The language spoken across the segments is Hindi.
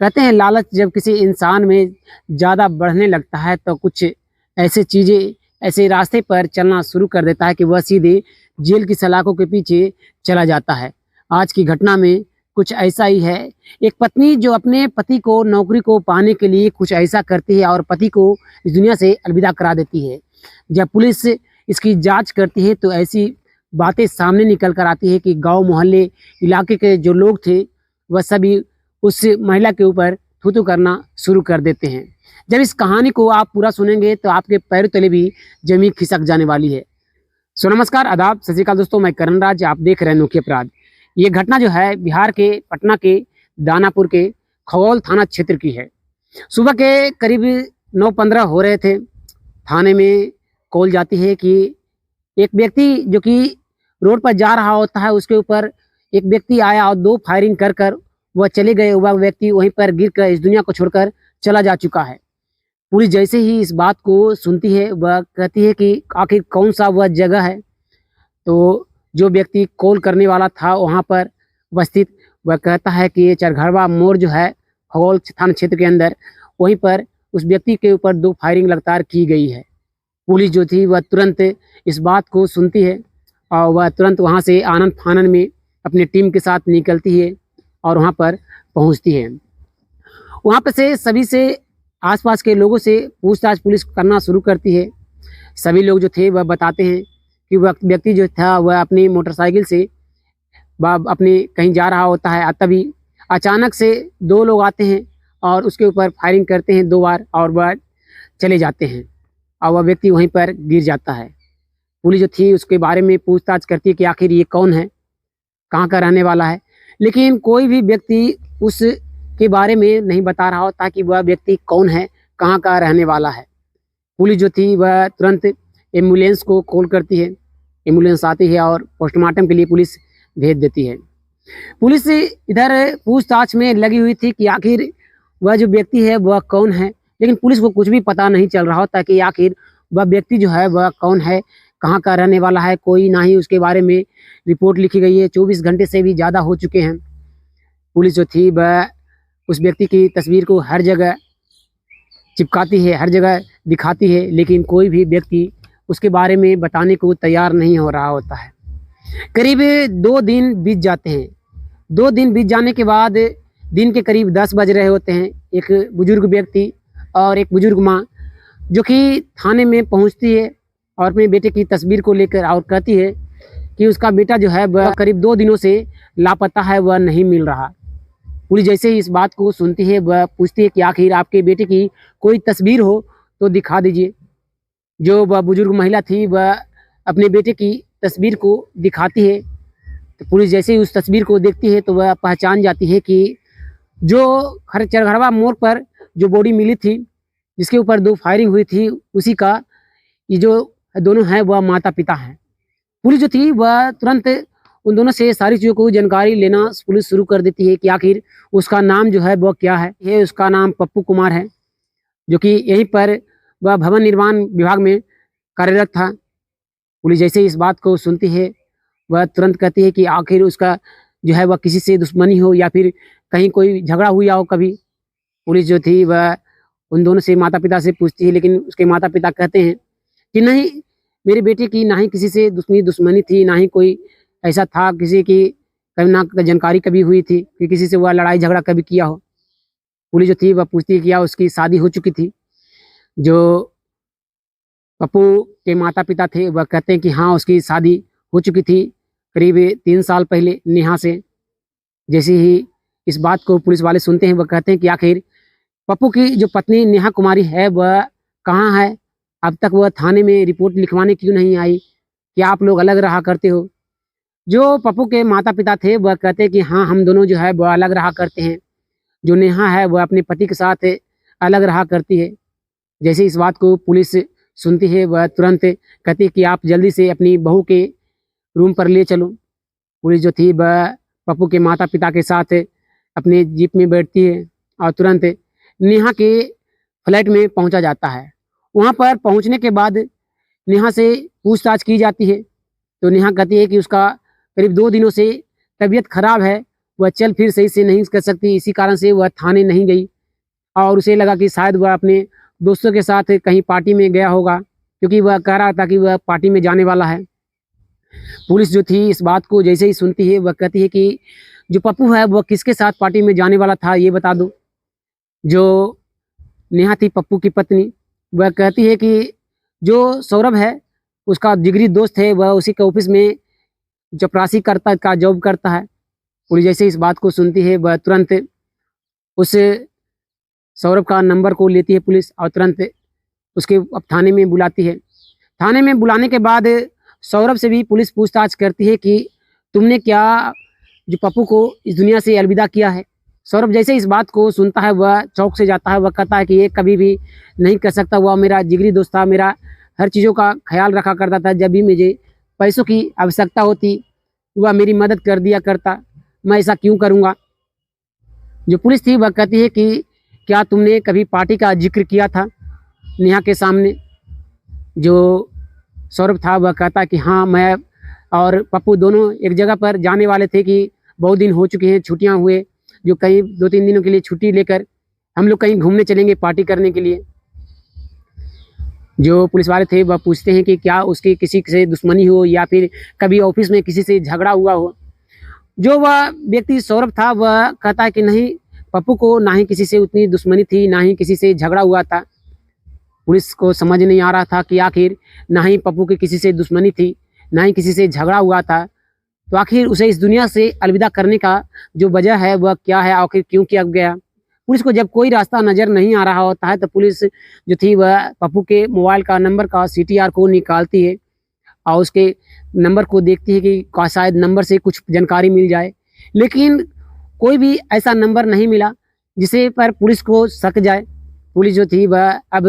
कहते हैं लालच जब किसी इंसान में ज़्यादा बढ़ने लगता है तो कुछ ऐसी चीज़ें ऐसे रास्ते पर चलना शुरू कर देता है कि वह सीधे जेल की सलाखों के पीछे चला जाता है। आज की घटना में कुछ ऐसा ही है। एक पत्नी जो अपने पति को नौकरी को पाने के लिए कुछ ऐसा करती है और पति को इस दुनिया से अलविदा करा देती है। जब पुलिस इसकी जांच करती है तो ऐसी बातें सामने निकल कर आती है कि गांव मोहल्ले इलाके के जो लोग थे वह सभी उस महिला के ऊपर थू-थू करना शुरू कर देते हैं। जब इस कहानी को आप पूरा सुनेंगे तो आपके पैरों तले भी ज़मीन खिसक जाने वाली है। सो नमस्कार, आदाब, सत श्री अकाल दोस्तों, मैं करण राज, आप देख रहे हैं अनोखे अपराध। ये घटना जो है बिहार के पटना के दानापुर के खगौल थाना क्षेत्र की है। सुबह के करीब 9:15 हो रहे थे। थाने में कॉल जाती है कि एक व्यक्ति जो कि रोड पर जा रहा होता है उसके ऊपर एक व्यक्ति आया और 2 फायरिंग कर कर वह चले गए। वह व्यक्ति वहीं पर गिर कर इस दुनिया को छोड़कर चला जा चुका है। पुलिस जैसे ही इस बात को सुनती है वह कहती है कि आखिर कौन सा वह जगह है। तो जो व्यक्ति कॉल करने वाला था वहाँ पर उपस्थित वह कहता है कि ये चरघड़वा मोड़ जो है खगौल थाना क्षेत्र के अंदर, वहीं पर उस व्यक्ति के ऊपर 2 फायरिंग लगातार की गई है। पुलिस जो थी वह तुरंत इस बात को सुनती है और वह तुरंत वहाँ से आनन फानन में अपनी टीम के साथ निकलती है और वहाँ पर पहुँचती है। वहाँ पर से सभी से आसपास के लोगों से पूछताछ पुलिस करना शुरू करती है। सभी लोग जो थे वह बताते हैं कि वह व्यक्ति जो था वह अपनी मोटरसाइकिल से वह अपनी कहीं जा रहा होता है, तभी अचानक से 2 लोग आते हैं और उसके ऊपर फायरिंग करते हैं 2 बार और वह चले जाते हैं और वह व्यक्ति वहीं पर गिर जाता है। पुलिस जो थी उसके बारे में पूछताछ करती है कि आखिर ये कौन है, कहाँ का रहने वाला है, लेकिन कोई भी व्यक्ति उसके बारे में नहीं बता रहा होता कि वह व्यक्ति कौन है, कहाँ का रहने वाला है। पुलिस जो थी वह तुरंत एम्बुलेंस को कॉल करती है। एम्बुलेंस आती है और पोस्टमार्टम के लिए पुलिस भेज देती है। पुलिस इधर पूछताछ में लगी हुई थी कि आखिर वह जो व्यक्ति है वह कौन है, लेकिन पुलिस को कुछ भी पता नहीं चल रहा होता कि आखिर वह व्यक्ति जो है वह कौन है, कहाँ का रहने वाला है। कोई ना ही उसके बारे में रिपोर्ट लिखी गई है। 24 घंटे से भी ज़्यादा हो चुके हैं। पुलिस जो थी वह उस व्यक्ति की तस्वीर को हर जगह चिपकाती है, हर जगह दिखाती है, लेकिन कोई भी व्यक्ति उसके बारे में बताने को तैयार नहीं हो रहा होता है। करीब 2 दिन बीत जाते हैं। 2 दिन बीत जाने के बाद दिन के करीब 10 बज रहे होते हैं। एक बुजुर्ग व्यक्ति और एक बुजुर्ग माँ जो कि थाने में पहुँचती है और अपने बेटे की तस्वीर को लेकर और कहती है कि उसका बेटा जो है वह करीब 2 दिनों से लापता है, वह नहीं मिल रहा। पुलिस जैसे ही इस बात को सुनती है वह पूछती है कि आखिर आपके बेटे की कोई तस्वीर हो तो दिखा दीजिए। जो वह बुजुर्ग महिला थी वह अपने बेटे की तस्वीर को दिखाती है। तो पुलिस जैसे ही उस तस्वीर को देखती है तो वह पहचान जाती है कि जो चरघड़वा मोड़ पर जो बॉडी मिली थी जिसके ऊपर 2 फायरिंग हुई थी उसी का ये जो दोनों हैं वह माता पिता हैं। पुलिस जो थी वह तुरंत उन दोनों से सारी चीज़ों को जानकारी लेना पुलिस शुरू कर देती है कि आखिर उसका नाम जो है वह क्या है। ये उसका नाम पप्पू कुमार है जो कि यहीं पर वह भवन निर्माण विभाग में कार्यरत था। पुलिस जैसे ही इस बात को सुनती है वह तुरंत कहती है कि आखिर उसका जो है वह किसी से दुश्मनी हो या फिर कहीं कोई झगड़ा हुआ हो कभी। पुलिस जो थी वह उन दोनों से माता पिता से पूछती है, लेकिन उसके माता पिता कहते हैं कि नहीं, मेरे बेटे की ना ही किसी से दुश्मनी थी, ना ही कोई ऐसा था किसी की कभी ना जानकारी कभी हुई थी कि किसी से वह लड़ाई झगड़ा कभी किया हो। पुलिस जो थी वह पूछती है कि क्या उसकी शादी हो चुकी थी। जो पप्पू के माता पिता थे वह कहते हैं कि हाँ, उसकी शादी हो चुकी थी करीब 3 साल पहले नेहा से। जैसे ही इस बात को पुलिस वाले सुनते हैं वह कहते हैं कि आखिर पप्पू की जो पत्नी नेहा कुमारी है वह कहाँ है, अब तक वह थाने में रिपोर्ट लिखवाने क्यों नहीं आई, क्या आप लोग अलग रहा करते हो। जो पप्पू के माता पिता थे वह कहते हैं कि हाँ, हम दोनों जो है वह अलग रहा करते हैं। जो नेहा है वह अपने पति के साथ अलग रहा करती है। जैसे इस बात को पुलिस सुनती है वह तुरंत कहती है कि आप जल्दी से अपनी बहू के रूम पर ले चलो। पुलिस जो थी वह पप्पू के माता पिता के साथ अपने जीप में बैठती है और तुरंत नेहा के फ्लैट में पहुंचा जाता है। वहां पर पहुंचने के बाद नेहा से पूछताछ की जाती है तो नेहा कहती है कि उसका करीब 2 दिनों से तबीयत खराब है, वह चल फिर सही से नहीं कर सकती, इसी कारण से वह थाने नहीं गई और उसे लगा कि शायद वह अपने दोस्तों के साथ कहीं पार्टी में गया होगा, क्योंकि वह कह रहा था कि वह पार्टी में जाने वाला है। पुलिस जो थी इस बात को जैसे ही सुनती है, वह कहती है कि जो पप्पू है वह किसके साथ पार्टी में जाने वाला था, ये बता दो। जो नेहा थी पप्पू की पत्नी, वह कहती है कि जो सौरभ है उसका जिगरी दोस्त है, वह उसी के ऑफिस में चपरासी करता का जॉब करता है। पुलिस जैसे इस बात को सुनती है, वह तुरंत उस सौरभ का नंबर को लेती है पुलिस और तुरंत उसके अब थाने में बुलाती है। थाने में बुलाने के बाद सौरभ से भी पुलिस पूछताछ करती है कि तुमने क्या जो पप्पू को इस दुनिया से अलविदा किया है। सौरभ जैसे इस बात को सुनता है, वह चौंक से जाता है। वह कहता है कि ये कभी भी नहीं कर सकता, वह मेरा जिगरी दोस्त था, मेरा हर चीज़ों का ख्याल रखा करता था, जब भी मुझे पैसों की आवश्यकता होती वह मेरी मदद कर दिया करता, मैं ऐसा क्यों करूँगा। जो पुलिस थी वह कहती है कि क्या तुमने कभी पार्टी का जिक्र किया था नेहा के सामने। जो सौरभ था वह कहता कि हाँ, मैं और पप्पू दोनों एक जगह पर जाने वाले थे कि बहुत दिन हो चुके हैं, छुट्टियां हुए, जो कहीं 2-3 दिनों के लिए छुट्टी लेकर हम लोग कहीं घूमने चलेंगे पार्टी करने के लिए। जो पुलिस वाले थे वह पूछते हैं कि क्या उसकी किसी से दुश्मनी हो या फिर कभी ऑफिस में किसी से झगड़ा हुआ हो। जो वह व्यक्ति सौरभ था वह कहता है कि नहीं, पप्पू को ना ही किसी से उतनी दुश्मनी थी, ना ही किसी से झगड़ा हुआ था। पुलिस को समझ नहीं आ रहा था कि आखिर ना ही पप्पू की किसी से दुश्मनी थी, ना ही किसी से झगड़ा हुआ था, तो आखिर उसे इस दुनिया से अलविदा करने का जो वजह है वह क्या है, आखिर क्यों किया गया। पुलिस को जब कोई रास्ता नज़र नहीं आ रहा होता है तो पुलिस जो थी वह पप्पू के मोबाइल का नंबर का CTR को निकालती है और उसके नंबर को देखती है कि शायद नंबर से कुछ जानकारी मिल जाए, लेकिन कोई भी ऐसा नंबर नहीं मिला जिसे पर पुलिस को शक जाए। पुलिस जो थी वह अब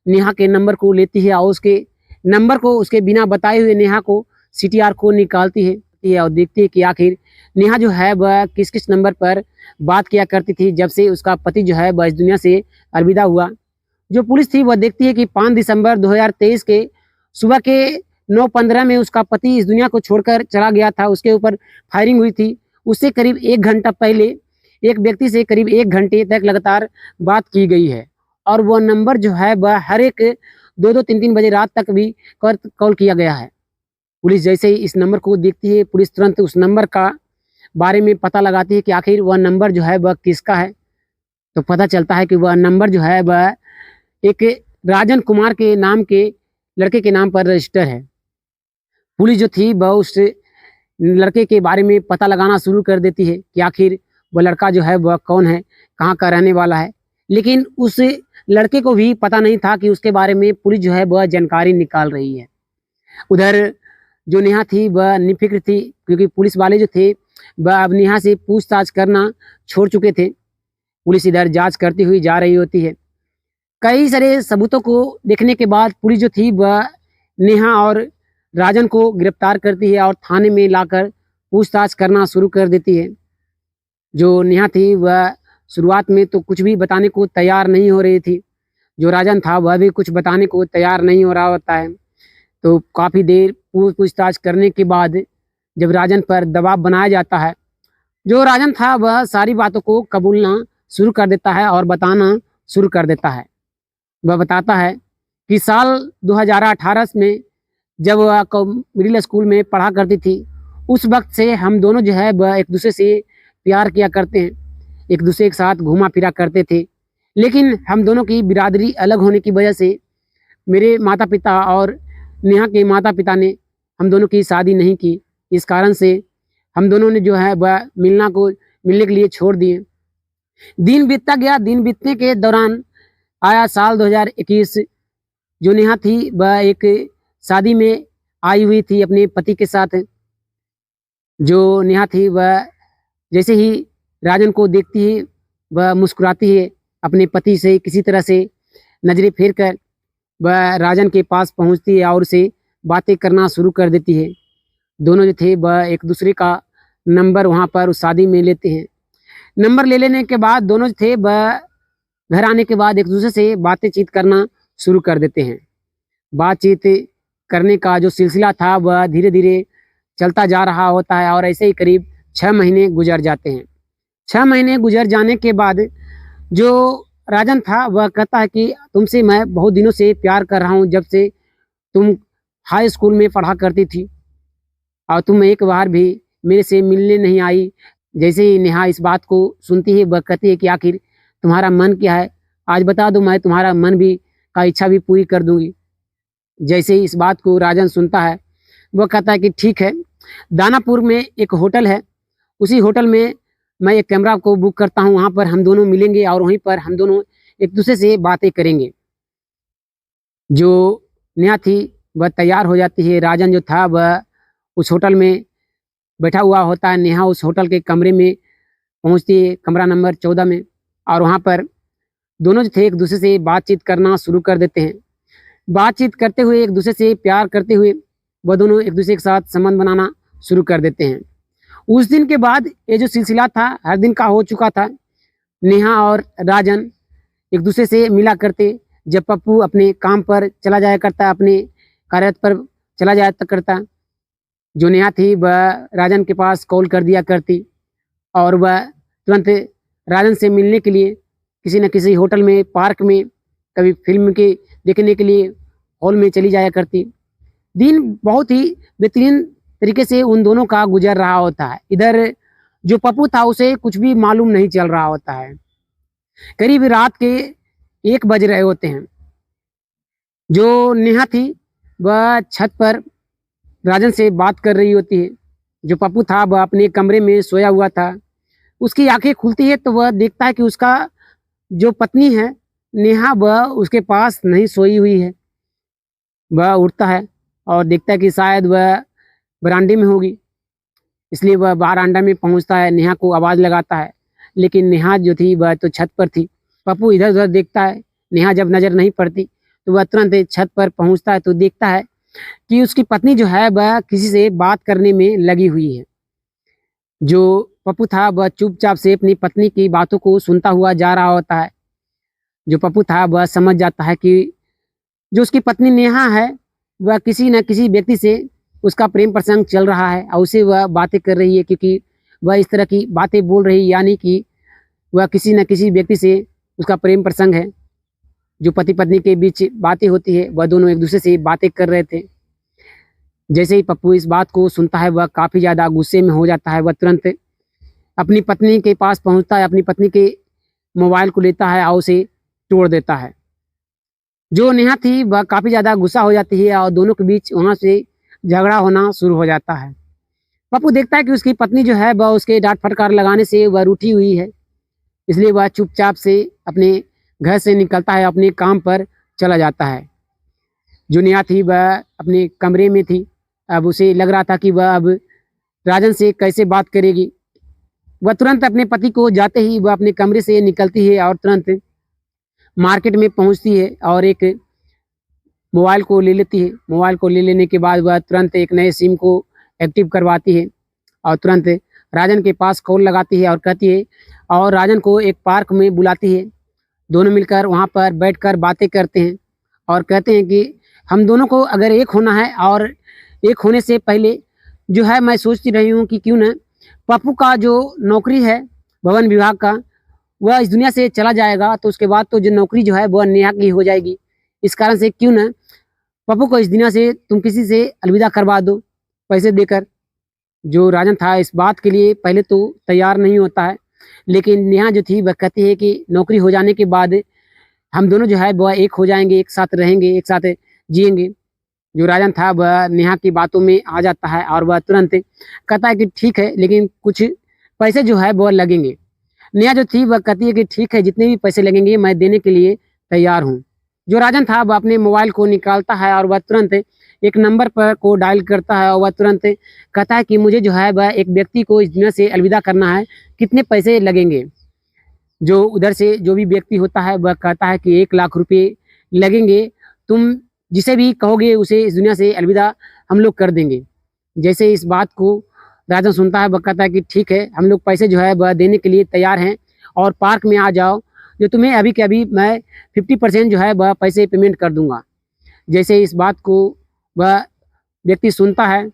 नेहा के नंबर को लेती है और उसके नंबर को उसके बिना बताए हुए नेहा को CTR को निकालती है और देखती है कि आखिर नेहा जो है वह किस किस नंबर पर बात किया करती थी जब से उसका पति जो है वह इस दुनिया से अलविदा हुआ। जो पुलिस थी वह देखती है कि 5 दिसंबर 2023 के सुबह के 9:15 में उसका पति इस दुनिया को छोड़कर चला गया था। उसके ऊपर फायरिंग हुई थी। उससे करीब 1 घंटा पहले एक व्यक्ति से करीब 1 घंटे तक लगातार बात की गई है और वह नंबर जो है वह हर एक 2-2, 3-3 बजे रात तक भी कॉल किया गया है। पुलिस जैसे ही इस नंबर को देखती है, पुलिस तुरंत उस नंबर का बारे में पता लगाती है कि आखिर वह नंबर जो है वह किसका है। तो पता चलता है कि वह नंबर जो है वह एक राजन कुमार के नाम के लड़के के नाम पर रजिस्टर है। पुलिस जो थी वह उस लड़के के बारे में पता लगाना शुरू कर देती है कि आखिर वह लड़का जो है वह कौन है, कहाँ का रहने वाला है। लेकिन उस लड़के को भी पता नहीं था कि उसके बारे में पुलिस जो है वह जानकारी निकाल रही है। उधर जो नेहा थी वह निफिक्र थी, क्योंकि पुलिस वाले जो थे वह अब नेहा से पूछताछ करना छोड़ चुके थे। पुलिस इधर जांच करती हुई जा रही होती है। कई सारे सबूतों को देखने के बाद पुलिस जो थी वह नेहा और राजन को गिरफ्तार करती है और थाने में लाकर पूछताछ करना शुरू कर देती है। जो नेहा थी वह शुरुआत में तो कुछ भी बताने को तैयार नहीं हो रही थी। जो राजन था वह भी कुछ बताने को तैयार नहीं हो रहा होता है। तो काफ़ी देर पूछताछ करने के बाद जब राजन पर दबाव बनाया जाता है, जो राजन था वह सारी बातों को कबूलना शुरू कर देता है और बताना शुरू कर देता है। वह बताता है कि साल 2018 में जब वह मिडिल स्कूल में पढ़ा करती थी, उस वक्त से हम दोनों जो है वह एक दूसरे से प्यार किया करते हैं, एक दूसरे के साथ घूमा फिरा करते थे। लेकिन हम दोनों की बिरादरी अलग होने की वजह से मेरे माता पिता और नेहा के माता पिता ने हम दोनों की शादी नहीं की। इस कारण से हम दोनों ने जो है वह मिलने के लिए छोड़ दिए। दिन बीतता गया। दिन बीतने के दौरान आया साल 2021। जो नेहा थी वह एक शादी में आई हुई थी अपने पति के साथ। जो नेहा थी वह जैसे ही राजन को देखती है वह मुस्कुराती है, अपने पति से किसी तरह से नजरें फेर कर वह राजन के पास पहुंचती है और उसे बातें करना शुरू कर देती है। दोनों जो थे वह एक दूसरे का नंबर वहाँ पर उस शादी में लेते हैं। नंबर ले लेने के बाद दोनों जो थे वह घर आने के बाद एक दूसरे से बातचीत करना शुरू कर देते हैं। बातचीत करने का जो सिलसिला था वह धीरे धीरे चलता जा रहा होता है और ऐसे ही करीब 6 महीने गुजर जाते हैं। 6 महीने गुजर जाने के बाद जो राजन था वह कहता है कि तुमसे मैं बहुत दिनों से प्यार कर रहा हूँ, जब से तुम हाई स्कूल में पढ़ा करती थी और तुम एक बार भी मेरे से मिलने नहीं आई। जैसे ही नेहा इस बात को सुनती है वह कहती है कि आखिर तुम्हारा मन क्या है, आज बता दो, मैं तुम्हारा मन भी का इच्छा भी पूरी कर दूंगी। जैसे ही इस बात को राजन सुनता है वह कहता है कि ठीक है, दानापुर में एक होटल है, उसी होटल में मैं एक कमरा को बुक करता हूँ, वहाँ पर हम दोनों मिलेंगे और वहीं पर हम दोनों एक दूसरे से बातें करेंगे। जो नेहा थी वह तैयार हो जाती है। राजन जो था वह उस होटल में बैठा हुआ होता है। नेहा उस होटल के कमरे में पहुंचती है, कमरा नंबर 14 में, और वहाँ पर दोनों जो थे एक दूसरे से बातचीत करना शुरू कर देते हैं। बातचीत करते हुए, एक दूसरे से प्यार करते हुए वह दोनों एक दूसरे के साथ संबंध बनाना शुरू कर देते हैं। उस दिन के बाद ये जो सिलसिला था हर दिन का हो चुका था। नेहा और राजन एक दूसरे से मिला करते। जब पप्पू अपने काम पर चला जाया करता, अपने कार्यरत पर चला जाया करता, जो नेहा थी वह राजन के पास कॉल कर दिया करती और वह तुरंत राजन से मिलने के लिए किसी न किसी होटल में, पार्क में, कभी फिल्म के देखने के लिए हॉल में चली जाया करती। दिन बहुत ही बेहतरीन तरीके से उन दोनों का गुजर रहा होता है। इधर जो पप्पू था उसे कुछ भी मालूम नहीं चल रहा होता है। करीब रात के 1 बज रहे होते हैं। जो नेहा थी वह छत पर राजन से बात कर रही होती है। जो पप्पू था वह अपने कमरे में सोया हुआ था। उसकी आंखें खुलती है तो वह देखता है कि उसका जो पत्नी है नेहा वह उसके पास नहीं सोई हुई है। वह उठता है और देखता है कि शायद वह बरामदे में होगी, इसलिए वह बरामदा में पहुंचता है, नेहा को आवाज़ लगाता है, लेकिन नेहा जो थी वह तो छत पर थी। पप्पू इधर उधर देखता है, नेहा जब नज़र नहीं पड़ती तो वह तुरंत छत पर पहुंचता है तो देखता है कि उसकी पत्नी जो है वह किसी से बात करने में लगी हुई है। जो पप्पू था वह चुपचाप से अपनी पत्नी की बातों को सुनता हुआ जा रहा होता है। जो पप्पू था वह समझ जाता है कि जो उसकी पत्नी नेहा है वह किसी न किसी व्यक्ति से उसका प्रेम प्रसंग चल रहा है और उसे वह बातें कर रही है, क्योंकि वह इस तरह की बातें बोल रही, यानी कि वह किसी न किसी व्यक्ति से उसका प्रेम प्रसंग है। जो पति पत्नी के बीच बातें होती है वह दोनों एक दूसरे से बातें कर रहे थे। जैसे ही पप्पू इस बात को सुनता है वह काफ़ी ज़्यादा गुस्से में हो जाता है। वह तुरंत अपनी पत्नी के पास पहुंचता है, अपनी पत्नी के मोबाइल को लेता है और उसे तोड़ देता है। जो नेहा थी वह काफ़ी ज़्यादा गुस्सा हो जाती है और दोनों के बीच वहाँ से झगड़ा होना शुरू हो जाता है। पप्पू देखता है कि उसकी पत्नी जो है वह उसके डांट फटकार लगाने से वह रूठी हुई है, इसलिए वह चुपचाप से अपने घर से निकलता है, अपने काम पर चला जाता है। जो नेहा थी वह अपने कमरे में थी। अब उसे लग रहा था कि वह अब राजन से कैसे बात करेगी। वह तुरंत अपने पति को जाते ही वह अपने कमरे से निकलती है और तुरंत मार्केट में पहुंचती है और एक मोबाइल को ले लेती है। मोबाइल को ले लेने के बाद वह तुरंत एक नए सिम को एक्टिव करवाती है और तुरंत राजन के पास कॉल लगाती है और कहती है, और राजन को एक पार्क में बुलाती है। दोनों मिलकर वहाँ पर बैठकर बातें करते हैं और कहते हैं कि हम दोनों को अगर एक होना है, और एक होने से पहले जो है मैं सोचती रही हूँ कि क्यों ना पप्पू का जो नौकरी है भवन विभाग का वह इस दुनिया से चला जाएगा, तो उसके बाद तो जो नौकरी जो है वह नेहा की हो जाएगी। इस कारण से क्यों ना पप्पू को इस दुनिया से तुम किसी से अलविदा करवा दो पैसे देकर। जो राजन था इस बात के लिए पहले तो तैयार नहीं होता है, लेकिन नेहा जो थी वह कहती है कि नौकरी हो जाने के बाद हम दोनों जो है वह एक हो जाएंगे, एक साथ रहेंगे, एक साथ जिएंगे। जो राजन था वह नेहा की बातों में आ जाता है और वह तुरंत कहता है कि ठीक है, लेकिन कुछ पैसे जो है वह लगेंगे। नेहा जो थी वह कहती है कि ठीक है, जितने भी पैसे लगेंगे मैं देने के लिए तैयार हूँ। जो राजन था वह अपने मोबाइल को निकालता है और वह तुरंत एक नंबर पर को डायल करता है और वह तुरंत कहता है कि मुझे जो है वह एक व्यक्ति को इस दुनिया से अलविदा करना है, कितने पैसे लगेंगे। जो उधर से जो भी व्यक्ति होता है वह कहता है कि 1 लाख रुपये लगेंगे, तुम जिसे भी कहोगे उसे इस दुनिया से अलविदा हम लोग कर देंगे। जैसे इस बात को राजन सुनता है वह कहता है कि ठीक है, हम लोग पैसे जो है वह देने के लिए तैयार हैं और पार्क में आ जाओ, जो तुम्हें अभी के अभी मैं 50% जो है वह पैसे पेमेंट कर दूंगा। जैसे इस बात को वह व्यक्ति सुनता है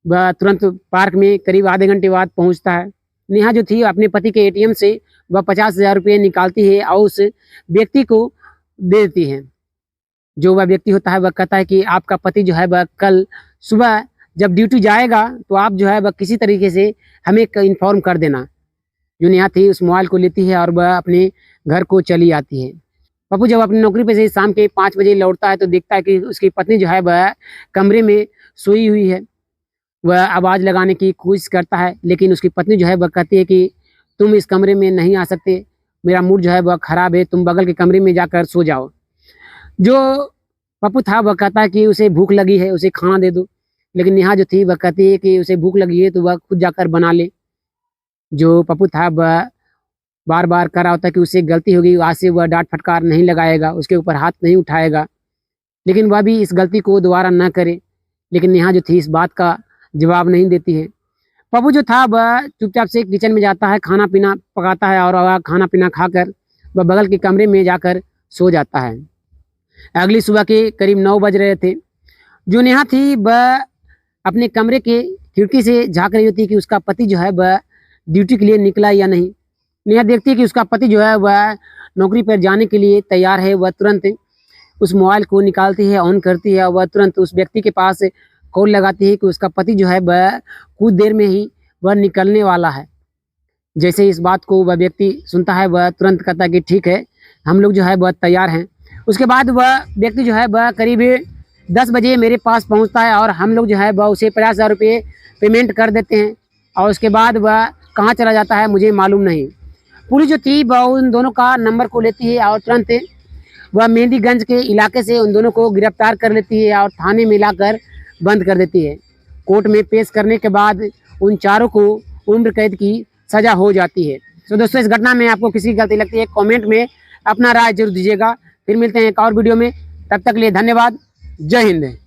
वह तुरंत पार्क में करीब आधे घंटे बाद पहुंचता है नेहा जो थी अपने पति के एटीएम से वह 50,000 रुपये निकालती है और उस व्यक्ति को दे देती है। जो वह व्यक्ति होता है वह कहता है कि आपका पति जो है वह कल सुबह जब ड्यूटी जाएगा तो आप जो है वह किसी तरीके से हमें इन्फॉर्म कर देना। जो नेहा थी उस मोबाइल को लेती है और वह अपने घर को चली आती है। पप्पू जब अपनी नौकरी पे से शाम के 5 बजे लौटता है तो देखता है कि उसकी पत्नी जो है वह कमरे में सोई हुई है। वह आवाज़ लगाने की कोशिश करता है लेकिन उसकी पत्नी जो है वह कहती है कि तुम इस कमरे में नहीं आ सकते, मेरा मूड जो है वह ख़राब है, तुम बगल के कमरे में जाकर सो जाओ। जो पप्पू था वह कहता है कि उसे भूख लगी है, उसे खाना दे दो। लेकिन नेहा जो थी वह कहती है कि उसे भूख लगी है तो वह खुद जाकर बना ले। जो पप्पू था वह बार-बार कह रहा होता है कि उससे गलती हो गई, आज से वह डाँट फटकार नहीं लगाएगा, उसके ऊपर हाथ नहीं उठाएगा। लेकिन वह भी इस गलती को दोबारा ना करे। लेकिन नेहा जो थी इस बात का जवाब नहीं देती है। पप्पू जो था वह चुपचाप से किचन में जाता है, खाना-पीना पकाता है और वह खाना-पीना खाकर वह बगल के कमरे में जाकर सो जाता है। अगली सुबह के करीब 9 बज रहे थे। जो नेहा थी वह अपने कमरे के खिड़की से झाँक रही होती है कि उसका पति जो है वह ड्यूटी के लिए निकला या नहीं। नेहा देखती है कि उसका पति जो है वह नौकरी पर जाने के लिए तैयार है। वह तुरंत उस मोबाइल को निकालती है, ऑन करती है और वह तुरंत उस व्यक्ति के पास कॉल लगाती है कि उसका पति जो है वह कुछ देर में ही वह निकलने वाला है। जैसे ही इस बात को वह व्यक्ति सुनता है वह तुरंत कहता है कि ठीक है, हम लोग जो है वह तैयार हैं। उसके बाद वह व्यक्ति जो है वह करीब 10 बजे मेरे पास पहुंचता है और हम लोग जो है वह उसे 50,000 रुपये पेमेंट कर देते हैं और उसके बाद वह कहाँ चला जाता है मुझे मालूम नहीं। पुलिस जो थी वह उन दोनों का नंबर को लेती है और तुरंत वह मेहंदीगंज के इलाके से उन दोनों को गिरफ्तार कर लेती है और थाने में लाकर बंद कर देती है। कोर्ट में पेश करने के बाद उन चारों को उम्र कैद की सज़ा हो जाती है। तो दोस्तों इस घटना में आपको किसी की गलती लगती है कमेंट में अपना राय जरूर दीजिएगा। फिर मिलते हैं एक और वीडियो में, तब तक के लिए धन्यवाद। जय हिंद।